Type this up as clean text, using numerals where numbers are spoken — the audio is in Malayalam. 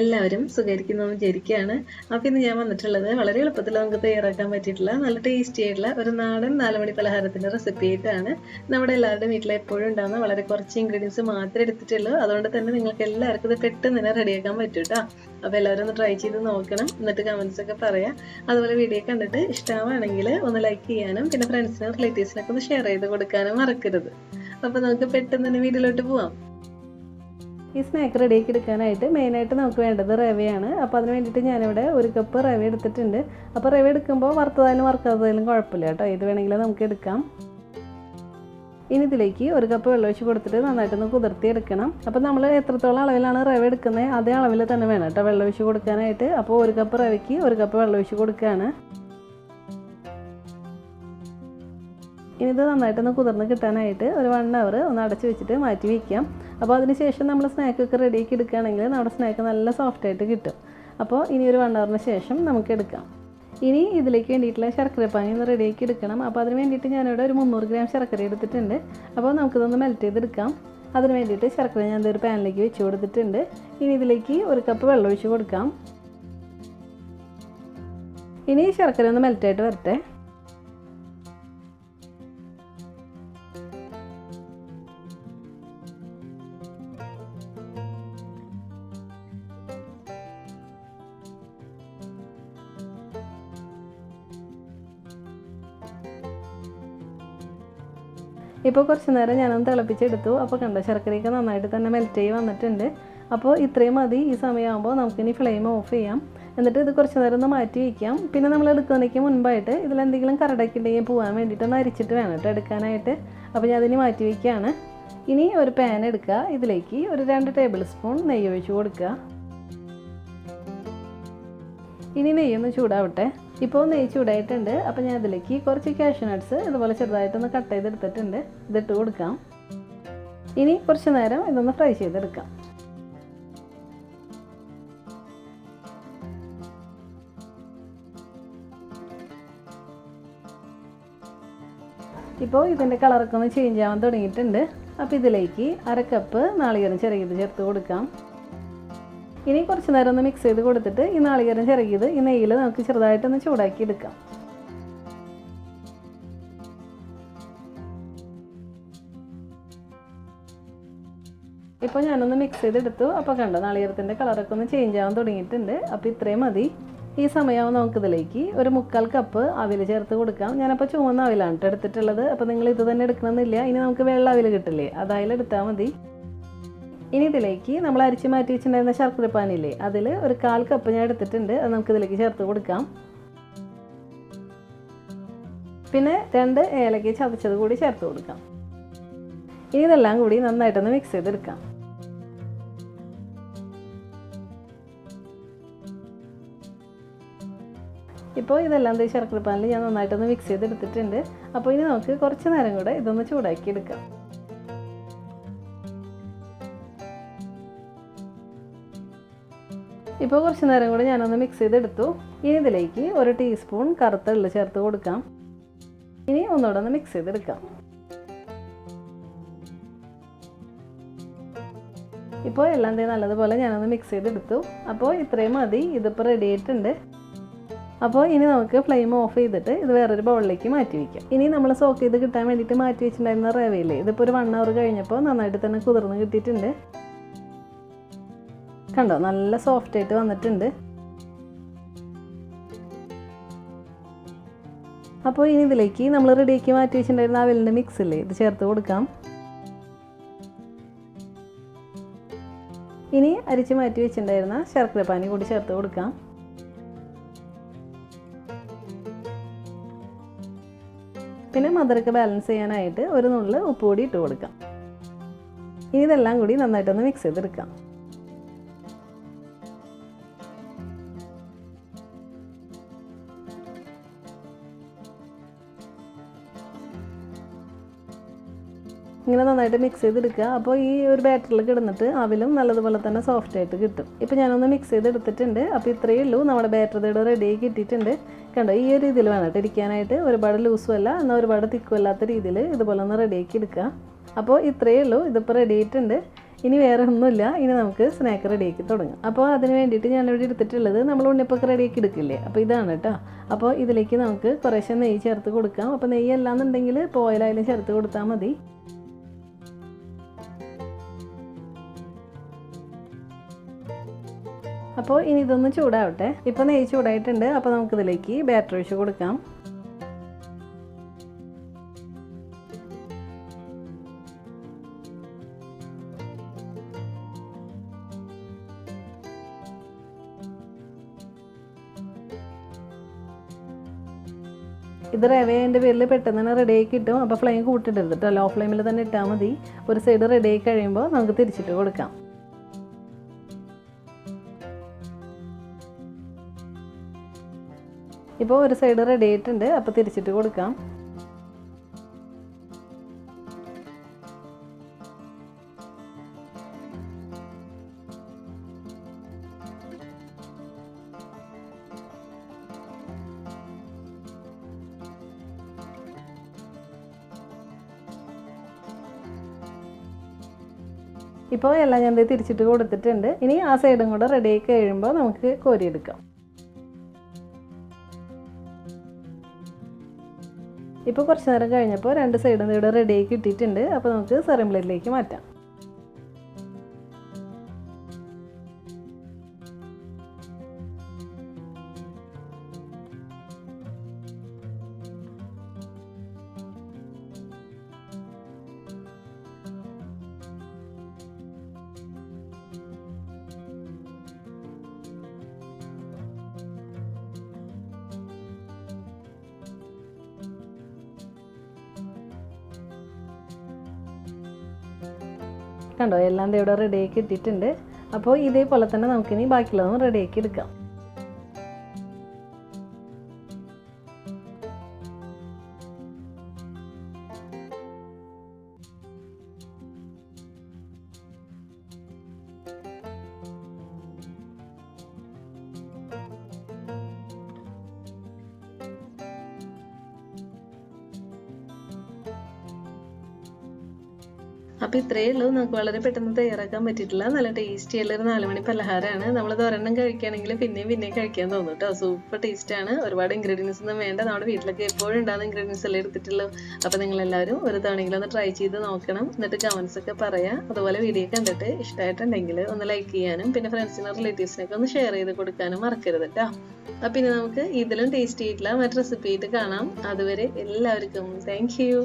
എല്ലാവരും സുഖമായിരിക്കുന്നെന്ന് വിചാരിക്കുകയാണ്. അപ്പോൾ ഇന്ന് ഞാൻ വന്നിട്ടുള്ളത് വളരെ എളുപ്പത്തിൽ നമുക്ക് തയ്യാറാക്കാൻ പറ്റിയിട്ടുള്ള നല്ല ടേസ്റ്റി ആയിട്ടുള്ള ഒരു നാടൻ 4 മണി പലഹാരത്തിൻ്റെ റെസിപ്പി ആയിട്ടാണ്. നമ്മുടെ എല്ലാവരുടെയും വീട്ടിൽ എപ്പോഴും ഉണ്ടാകുന്ന വളരെ കുറച്ച് ഇൻഗ്രീഡിയൻസ് മാത്രമേ എടുത്തിട്ടുള്ളൂ. അതുകൊണ്ട് തന്നെ നിങ്ങൾക്ക് എല്ലാവർക്കും ഇത് പെട്ടെന്ന് തന്നെ റെഡിയാക്കാൻ പറ്റും കേട്ടോ. അപ്പോൾ എല്ലാവരും ഒന്ന് ട്രൈ ചെയ്ത് നോക്കണം, എന്നിട്ട് കമൻസ് ഒക്കെ പറയാം. അതുപോലെ വീഡിയോ കണ്ടിട്ട് ഇഷ്ടമാണെങ്കിൽ ഒന്ന് ലൈക്ക് ചെയ്യാനും പിന്നെ ഫ്രണ്ട്സിനും റിലേറ്റീവ്സിനൊക്കെ ഒന്ന് ഷെയർ ചെയ്ത് കൊടുക്കാനും മറക്കരുത്. അപ്പോൾ നമുക്ക് പെട്ടെന്ന് തന്നെ വീഡിയോയിലോട്ട് പോവാം. ഈ സ്നാക്ക് റെഡിയാക്കി എടുക്കാനായിട്ട് മെയിനായിട്ട് നമുക്ക് വേണ്ടത് റവയാണ്. അപ്പോൾ അതിന് വേണ്ടിയിട്ട് ഞാനിവിടെ 1 കപ്പ് റവ എടുത്തിട്ടുണ്ട്. അപ്പോൾ റവ എടുക്കുമ്പോൾ വറുത്തതായാലും വറുക്കാത്തതായാലും കുഴപ്പമില്ല കേട്ടോ, ഇത് വേണമെങ്കിൽ നമുക്ക് എടുക്കാം. ഇനി ഇതിലേക്ക് 1 കപ്പ് വെള്ളം ഒഴിച്ച് കൊടുത്തിട്ട് നന്നായിട്ടൊന്ന് കുതിർത്തി എടുക്കണം. അപ്പോൾ നമ്മൾ എത്രത്തോളം അളവിലാണ് റവ എടുക്കുന്നത് അതേ അളവിൽ തന്നെ വേണം കേട്ടോ വെള്ളം ഒഴിച്ച് കൊടുക്കാനായിട്ട്. അപ്പോൾ 1 കപ്പ് റവയ്ക്ക് 1 കപ്പ് വെള്ളം ഒഴിച്ച് കൊടുക്കുകയാണ്. ഇനി ഇത് നന്നായിട്ടൊന്ന് കുതിർന്ന് കിട്ടാനായിട്ട് ഒരു 1 അവർ ഒന്ന് അടച്ച് വെച്ചിട്ട് മാറ്റി വയ്ക്കാം. അപ്പോൾ അതിന് ശേഷം നമ്മൾ സ്നാക്കൊക്കെ റെഡിയാക്കി എടുക്കുകയാണെങ്കിൽ നമ്മുടെ സ്നാക്ക് നല്ല സോഫ്റ്റായിട്ട് കിട്ടും. അപ്പോൾ ഇനി ഒരു 1 അവറിന് ശേഷം നമുക്ക് എടുക്കാം. ഇനി ഇതിലേക്ക് വേണ്ടിയിട്ടുള്ള ശർക്കരപ്പാനി ഒന്ന് റെഡിയാക്കി എടുക്കണം. അപ്പോൾ അതിന് വേണ്ടിയിട്ട് ഞാനിവിടെ ഒരു 300 ഗ്രാം ശർക്കര എടുത്തിട്ടുണ്ട്. അപ്പോൾ നമുക്കിതൊന്ന് മെൽറ്റ് ചെയ്തെടുക്കാം. അതിന് വേണ്ടിയിട്ട് ശർക്കര ഞാൻ ഒരു പാനിലേക്ക് വെച്ച് കൊടുത്തിട്ടുണ്ട്. ഇനി ഇതിലേക്ക് 1 കപ്പ് വെള്ളം ഒഴിച്ച് കൊടുക്കാം. ഇനി ശർക്കര ഒന്ന് മെൽറ്റായിട്ട് വരട്ടെ. ഇപ്പോൾ കുറച്ച് നേരം ഞാനൊന്ന് തിളപ്പിച്ചെടുത്തു. അപ്പോൾ കണ്ടോ ശർക്കരയൊക്കെ നന്നായിട്ട് തന്നെ മെൽറ്റ് ചെയ്ത് വന്നിട്ടുണ്ട്. അപ്പോൾ ഇത്രയും മതി. ഈ സമയമാകുമ്പോൾ നമുക്കിനി ഫ്ലെയിം ഓഫ് ചെയ്യാം. എന്നിട്ട് ഇത് കുറച്ച് നേരം ഒന്ന് മാറ്റി വയ്ക്കാം. പിന്നെ നമ്മൾ എടുക്കുന്നതിന് മുൻപായിട്ട് ഇതിലെന്തെങ്കിലും കരടൊക്കെ ഉണ്ടെങ്കിൽ പോകാൻ വേണ്ടിയിട്ട് ഒന്ന് അരിച്ചിട്ട് വേണം കേട്ടോ എടുക്കാനായിട്ട്. അപ്പോൾ ഞാൻ അതിന് മാറ്റി വയ്ക്കുകയാണ്. ഇനി ഒരു പാൻ എടുക്കുക. ഇതിലേക്ക് ഒരു 2 ടേബിൾ സ്പൂൺ നെയ്യ് ഒഴിച്ച് കൊടുക്കുക. ഇനി നെയ്യൊന്ന് ചൂടാവട്ടെ. ഇപ്പോൾ നെയ്യ് ചൂടായിട്ടുണ്ട്. അപ്പോൾ ഞാൻ ഇതിലേക്ക് കുറച്ച് കാഷ്യൂ നട്ട്സ് ഇതുപോലെ ചെറുതായിട്ടൊന്ന് കട്ട് ചെയ്തെടുത്തിട്ടുണ്ട്. ഇതിട്ട് കൊടുക്കാം. ഇനി കുറച്ച് നേരം ഇതൊന്ന് ഫ്രൈ ചെയ്തെടുക്കാം. ഇപ്പോൾ ഇതിൻ്റെ കളറൊക്കെ ഒന്ന് ചേഞ്ച് ആവാൻ തുടങ്ങിയിട്ടുണ്ട്. അപ്പോൾ ഇതിലേക്ക് 1/2 കപ്പ് നാളികേരം ചിരകിയത് ചേർത്ത് കൊടുക്കാം. ഇനി കുറച്ച് നേരം ഒന്ന് മിക്സ് ചെയ്ത് കൊടുത്തിട്ട് ഈ നാളികേരം ചിരകിയത് ഈ നെയ്യിൽ നമുക്ക് ചെറുതായിട്ടൊന്ന് ചൂടാക്കി എടുക്കാം. ഇപ്പോൾ ഞാനൊന്ന് മിക്സ് ചെയ്തെടുത്തു. അപ്പോൾ കണ്ടോ നാളികേരത്തിൻ്റെ കളറൊക്കെ ഒന്ന് ചേഞ്ച് ആവാൻ തുടങ്ങിയിട്ടുണ്ട്. അപ്പോൾ ഇത്രയും മതി. ഈ സമയമാകുമ്പോൾ നമുക്കിതിലേക്ക് ഒരു 3/4 കപ്പ് അവിൽ ചേർത്ത് കൊടുക്കാം. ഞാനപ്പോൾ ചുവന്ന അവിലാണ് കേട്ടോ എടുത്തിട്ടുള്ളത്. അപ്പോൾ നിങ്ങൾ ഇത് തന്നെ എടുക്കണമെന്നില്ല. ഇനി നമുക്ക് വെള്ള അവിൽ കിട്ടില്ലേ, അതായാലെടുത്താൽ മതി. ഇനി ഇതിലേക്ക് നമ്മൾ അരിച്ച് മാറ്റി വെച്ചിട്ടുണ്ടായിരുന്ന ശർക്കരപ്പാനില്ലേ, അതിൽ ഒരു 1/4 കപ്പ് ഞാൻ എടുത്തിട്ടുണ്ട്. അത് നമുക്കിതിലേക്ക് ചേർത്ത് കൊടുക്കാം. പിന്നെ 2 ഏലക്ക ചതച്ചത് കൂടി ചേർത്ത് കൊടുക്കാം. ഇനി ഇതെല്ലാം കൂടി നന്നായിട്ടൊന്ന് മിക്സ് ചെയ്തെടുക്കാം. ഇപ്പോൾ ഇതെല്ലാം ശർക്കരപ്പാനിൽ ഞാൻ നന്നായിട്ടൊന്ന് മിക്സ് ചെയ്തെടുത്തിട്ടുണ്ട്. അപ്പോൾ ഇനി നമുക്ക് കുറച്ച് നേരം കൂടെ ഇതൊന്ന് ചൂടാക്കി എടുക്കാം. ഇപ്പോൾ കുറച്ച് നേരം കൂടെ ഞാനൊന്ന് മിക്സ് ചെയ്തെടുത്തു. ഇനി ഇതിലേക്ക് 1 ടീസ്പൂൺ കറുത്ത എള്ള് ചേർത്ത് കൊടുക്കാം. ഇനി ഒന്നുകൂടെ ഒന്ന് മിക്സ് ചെയ്തെടുക്കാം. ഇപ്പോൾ എല്ലാം നല്ലതുപോലെ ഞാനൊന്ന് മിക്സ് ചെയ്തെടുത്തു. അപ്പോൾ ഇത്രയും മതി. ഇതിപ്പോൾ റെഡി ആയിട്ടുണ്ട്. അപ്പോൾ ഇനി നമുക്ക് ഫ്ലെയിം ഓഫ് ചെയ്തിട്ട് ഇത് വേറൊരു ബൗളിലേക്ക് മാറ്റി വയ്ക്കാം. ഇനി നമ്മൾ സോക്ക് ചെയ്ത് കിട്ടാൻ വേണ്ടിയിട്ട് മാറ്റി വെച്ചിട്ടുണ്ടായിരുന്ന റവയില്ലേ, ഇതിപ്പോൾ ഒരു 1 അവർ കഴിഞ്ഞപ്പോൾ നന്നായിട്ട് തന്നെ കുതിർന്ന് കിട്ടിയിട്ടുണ്ട്. കണ്ടോ നല്ല സോഫ്റ്റ് ആയിട്ട് വന്നിട്ടുണ്ട്. അപ്പോൾ ഇനി ഇതിലേക്ക് നമ്മൾ റെഡിയാക്കി മാറ്റി വെച്ചിട്ടുണ്ടായിരുന്ന അവിലിൻ്റെ മിക്സ് ഇല്ലേ, ഇത് ചേർത്ത് കൊടുക്കാം. ഇനി അരിച്ച് മാറ്റി വെച്ചിട്ടുണ്ടായിരുന്ന ശർക്കരപ്പാനി കൂടി ചേർത്ത് കൊടുക്കാം. പിന്നെ മധുരമൊക്കെ ബാലൻസ് ചെയ്യാനായിട്ട് ഒരു നുള്ള് ഉപ്പ് കൂടി ഇട്ട് കൊടുക്കാം. ഇനി ഇതെല്ലാം കൂടി നന്നായിട്ടൊന്ന് മിക്സ് ചെയ്തെടുക്കാം. ഇങ്ങനെ നന്നായിട്ട് മിക്സ് ചെയ്തെടുക്കുക. അപ്പോൾ ഈ ഒരു ബാറ്ററിൽ കിടന്നിട്ട് അവിലും നല്ലതുപോലെ തന്നെ സോഫ്റ്റായിട്ട് കിട്ടും. ഇപ്പോൾ ഞാനൊന്ന് മിക്സ് ചെയ്തെടുത്തിട്ടുണ്ട്. അപ്പോൾ ഇത്രയേ ഉള്ളൂ, നമ്മുടെ ബാറ്റർ ഇവിടെ റെഡി ആയി കിട്ടിയിട്ടുണ്ട്. കണ്ടോ ഈ ഒരു രീതിയിൽ വേണം കേട്ടോ ഇരിക്കാനായിട്ട്. ഒരുപാട് ലൂസും അല്ല എന്നാൽ ഒരുപാട് തിക്കും അല്ലാത്ത രീതിയിൽ ഇതുപോലെ ഒന്ന് റെഡിയാക്കി എടുക്കുക. അപ്പോൾ ഇത്രയേ ഉള്ളൂ, ഇതിപ്പോൾ റെഡി ആയിട്ടുണ്ട്. ഇനി വേറെ ഒന്നുമില്ല, ഇനി നമുക്ക് സ്നാക്ക് റെഡിയാക്കി തുടങ്ങാം. അപ്പോൾ അതിന് വേണ്ടിയിട്ട് ഞാനിവിടെ എടുത്തിട്ടുള്ളത് നമ്മൾ ഉണ്ണിപ്പൊക്കെ റെഡിയാക്കി എടുക്കില്ലേ, അപ്പോൾ ഇതാണ് കേട്ടോ. അപ്പോൾ ഇതിലേക്ക് നമുക്ക് കുറേശ്ശെ നെയ്യ് ചേർത്ത് കൊടുക്കാം. അപ്പോൾ നെയ്യ് അല്ലാന്നുണ്ടെങ്കിൽ ഓയിലായാലും ചേർത്ത് കൊടുത്താൽ മതി. അപ്പോൾ ഇനി ഇതൊന്ന് ചൂടാവട്ടെ. ഇപ്പോൾ നെയ്യ് ചൂടായിട്ടുണ്ട്. അപ്പോൾ നമുക്കിതിലേക്ക് ബാറ്റർ ഒഴിച്ച് കൊടുക്കാം. ഇത് റവേൻ്റെ പേരിൽ പെട്ടെന്ന് തന്നെ റെഡി ആയി കിട്ടും. അപ്പോൾ ഫ്ലെയിം കൂട്ടിയിടരുത് കേട്ടോ, ലോ ഫ്ലെയിമിൽ തന്നെ ഇട്ടാൽ മതി. ഒരു സൈഡ് റെഡി ആയി കഴിയുമ്പോൾ നമുക്ക് തിരിച്ചിട്ട് കൊടുക്കാം. ഇപ്പോൾ ഒരു സൈഡ് റെഡി ആയിട്ടുണ്ട്. അപ്പോൾ തിരിച്ചിട്ട് കൊടുക്കാം. ഇപ്പോൾ എല്ലാം ഞാൻ തിരിച്ചിട്ട് കൊടുത്തിട്ടുണ്ട്. ഇനി ആ സൈഡും കൂടെ റെഡി ആയി കഴിയുമ്പോൾ നമുക്ക് കോരിയെടുക്കാം. ഇപ്പോൾ കുറച്ച് നേരം കഴിഞ്ഞപ്പോൾ രണ്ട് സൈഡും ഇവിടെ റെഡി ആയി കിട്ടിയിട്ടുണ്ട്. അപ്പോൾ നമുക്ക് സെർവിംഗ് പ്ലേറ്റിലേക്ക് മാറ്റാം. കണ്ടോ, എല്ലാം ഇവിടെ റെഡിയാക്കി ഇട്ടിട്ടുണ്ട്. അപ്പോൾ ഇതേപോലെ തന്നെ നമുക്കിനി ബാക്കിയുള്ളതും റെഡിയാക്കി എടുക്കാം. അപ്പോൾ ഇത്രയേ ഉള്ളൂ. നമുക്ക് വളരെ പെട്ടെന്ന് തയ്യാറാക്കാൻ പറ്റിയിട്ടില്ല. നല്ല ടേസ്റ്റി ആയിട്ടുള്ളൊരു 4 മണി പലഹാരമാണ്. നമ്മളത് ഒരെണ്ണം കഴിക്കുകയാണെങ്കിൽ പിന്നെയും കഴിക്കാൻ തോന്നും കേട്ടോ. സൂപ്പർ ടേസ്റ്റാണ്. ഒരുപാട് ഇൻഗ്രീഡിയൻസ് ഒന്നും വേണ്ട. നമ്മുടെ വീട്ടിലൊക്കെ എപ്പോഴും ഉണ്ടാകുന്ന ഇൻഗ്രീഡിയൻസ് എല്ലാം എടുത്തിട്ടുള്ളൂ. അപ്പോൾ നിങ്ങളെല്ലാവരും ഒരു തവണയെങ്കിലും ഒന്ന് ട്രൈ ചെയ്ത് നോക്കണം. എന്നിട്ട് കമൻസ് ഒക്കെ പറയാം. അതുപോലെ വീഡിയോ കണ്ടിട്ട് ഇഷ്ടമായിട്ടുണ്ടെങ്കിൽ ഒന്ന് ലൈക്ക് ചെയ്യാനും പിന്നെ ഫ്രണ്ട്സിനും റിലേറ്റീവ്സിനൊക്കെ ഒന്ന് ഷെയർ ചെയ്ത് കൊടുക്കാനും മറക്കരുത് കേട്ടോ. അപ്പോൾ ഇനി നമുക്ക് ഇതിലും ടേസ്റ്റി ആയിട്ടുള്ള മറ്റു റെസിപ്പി ആയിട്ട് കാണാം. അതുവരെ എല്ലാവർക്കും താങ്ക് യു.